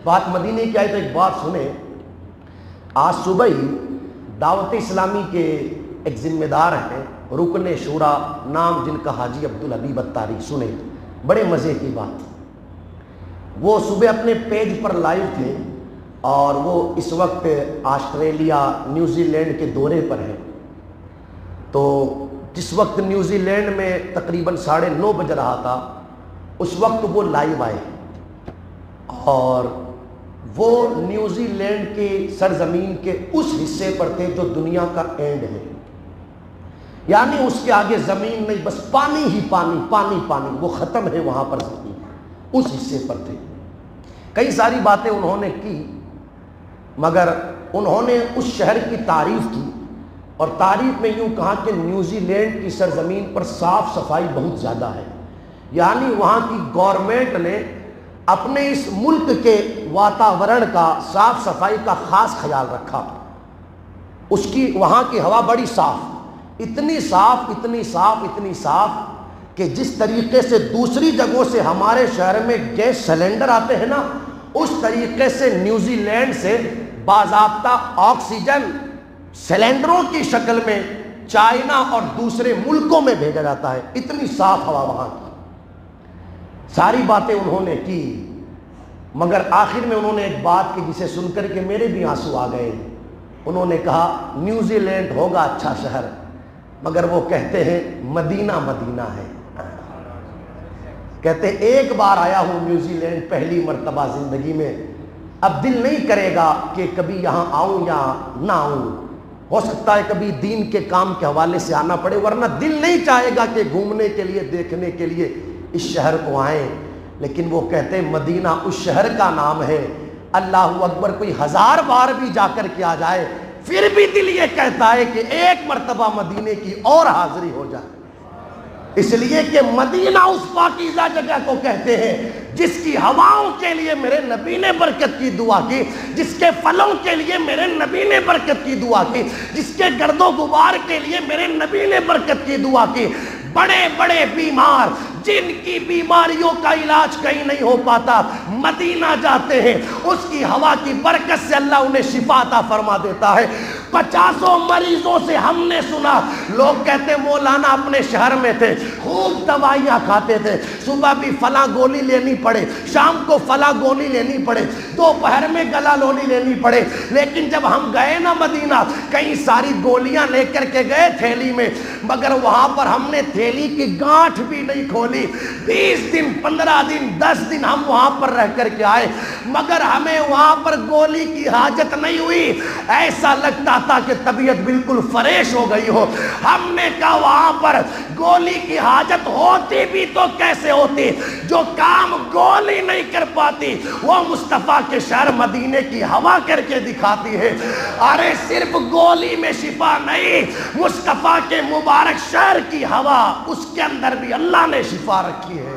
بات مدینے کی آئی تو ایک بات سنیں. آج صبح ہی دعوت اسلامی کے ایک ذمہ دار ہیں رکن شورا، نام جن کا حاجی عبدالحبیب اتاری، سنیں بڑے مزے کی بات. وہ صبح اپنے پیج پر لائیو تھے اور وہ اس وقت آسٹریلیا نیوزی لینڈ کے دورے پر ہیں. تو جس وقت نیوزی لینڈ میں تقریباً 9:30 بج رہا تھا اس وقت وہ لائیو آئے اور وہ نیوزی لینڈ کی سرزمین کے اس حصے پر تھے جو دنیا کا اینڈ ہے، یعنی اس کے آگے زمین نہیں، بس پانی ہی پانی، پانی پانی، وہ ختم ہے وہاں پر زمین. اس حصے پر تھے. کئی ساری باتیں انہوں نے کی، مگر انہوں نے اس شہر کی تعریف کی اور تعریف میں یوں کہا کہ نیوزی لینڈ کی سرزمین پر صاف صفائی بہت زیادہ ہے، یعنی وہاں کی گورنمنٹ نے اپنے اس ملک کے واتاورن کا، صاف صفائی کا خاص خیال رکھا. اس کی وہاں کی ہوا بڑی صاف، اتنی صاف، اتنی صاف، اتنی صاف کہ جس طریقے سے دوسری جگہوں سے ہمارے شہر میں گیس سلنڈر آتے ہیں نا، اس طریقے سے نیوزی لینڈ سے باضابطہ آکسیجن سلنڈروں کی شکل میں چائنا اور دوسرے ملکوں میں بھیجا جاتا ہے. اتنی صاف ہوا وہاں کی. ساری باتیں انہوں نے کی، مگر آخر میں انہوں نے ایک بات کی جسے سن کر کے میرے بھی آنسو آ گئے. انہوں نے کہا نیوزی لینڈ ہوگا اچھا شہر، مگر وہ کہتے ہیں مدینہ مدینہ ہے. کہتے ایک بار آیا ہوں نیوزی لینڈ پہلی مرتبہ زندگی میں، اب دل نہیں کرے گا کہ کبھی یہاں آؤں یا نہ آؤں. ہو سکتا ہے کبھی دین کے کام کے حوالے سے آنا پڑے، ورنہ دل نہیں چاہے گا کہ گھومنے کے لیے، دیکھنے کے لیے اس شہر کو آئیں. لیکن وہ کہتے ہیں مدینہ اس شہر کا نام ہے. اللہ اکبر، کوئی 1000 بار بھی جا کر کے آ جائے پھر بھی دل یہ کہتا ہے کہ ایک مرتبہ مدینے کی اور حاضری ہو جائے. اس لیے کہ مدینہ اس پاکیزہ جگہ کو کہتے ہیں جس کی ہواؤں کے لیے میرے نبی نے برکت کی دعا کی، جس کے پھلوں کے لیے میرے نبی نے برکت کی دعا کی، جس کے گرد و غبار کے لیے میرے نبی نے برکت کی دعا کی. بڑے بڑے بیمار جن کی بیماریوں کا علاج کہیں نہیں ہو پاتا مدینہ جاتے ہیں، اس کی ہوا کی برکت سے اللہ انہیں شفا عطا فرما دیتا ہے. 50 مریضوں سے ہم نے سنا، لوگ کہتے مولانا اپنے شہر میں تھے، خوب دوائیاں کھاتے تھے، صبح بھی فلاں گولی لینی پڑے، شام کو فلاں گولی لینی پڑے، دوپہر میں گلا لونی لینی پڑے. لیکن جب ہم گئے نا مدینہ، کئی ساری گولیاں لے کر کے گئے تھیلی میں، مگر وہاں پر ہم نے تھیلی کی گانٹھ بھی نہیں کھولی. 20 دن 15 دن 10 دن ہم وہاں پر رہ کر کے آئے، مگر ہمیں وہاں پر گولی کی حاجت نہیں ہوئی. ایسا لگتا تھا کہ طبیعت بالکل فریش ہو گئی ہو. ہم نے کہا وہاں پر گولی کی حاجت ہوتی بھی تو کیسے ہوتی، جو کام گولی نہیں کر پاتی وہ مصطفیٰ کے شہر مدینے کی ہوا کر کے دکھاتی ہے. ارے صرف گولی میں شفا نہیں، مصطفیٰ کے مبارک شہر کی ہوا، اس کے اندر بھی اللہ نے شفا رکھی ہے.